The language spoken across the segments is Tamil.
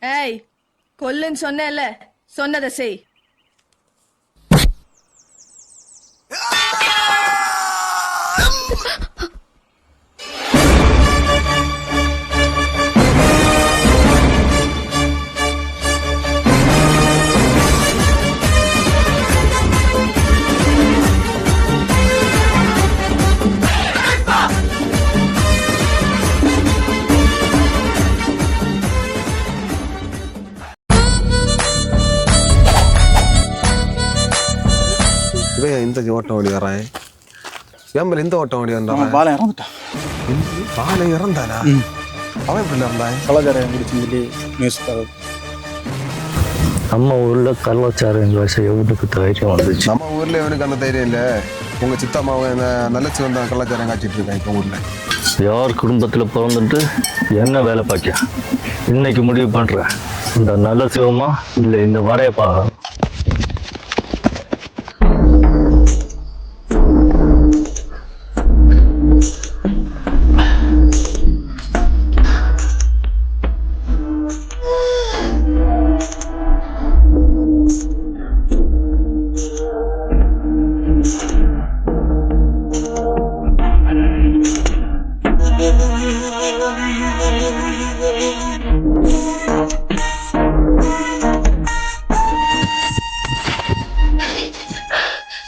ஏய், கொல்லுன்னு சொன்னேல்ல, சொன்னதை செய். இந்த ஓட்டம் ஓடி வர்றேன் ஏம்பல் இந்த ஓட்டம் ஓடி வந்தான் பாலை இறந்துட்டான். பாலை இறந்தானா? அவன் எப்படி இறந்தான்? கலாச்சாரம் குடிச்சுன்னு சொல்லி நியூஸ் நம்ம ஊர்ல கலாச்சாரம் எவ்வளவுக்கு தைரியம் வந்துச்சு. நம்ம ஊர்ல இவனுக்கு அந்த தைரியம் இல்ல. உங்க சித்தம்மாவை நல்ல சிவந்த கலாச்சாரம் காய்ச்சிட்டு இருக்கேன் இப்ப ஊர்ல. யார் குடும்பத்துல பிறந்துட்டு என்ன வேலை பார்க்க இன்னைக்கு முடிவு பண்ற? இந்த நல்ல சிவமா இல்ல இந்த வரையப்பா?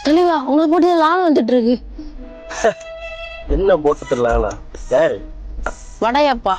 தெளிவா உங்களை போட்டு லாபம் வந்துட்டு இருக்கு. என்ன போட்டதுல வடையப்பா.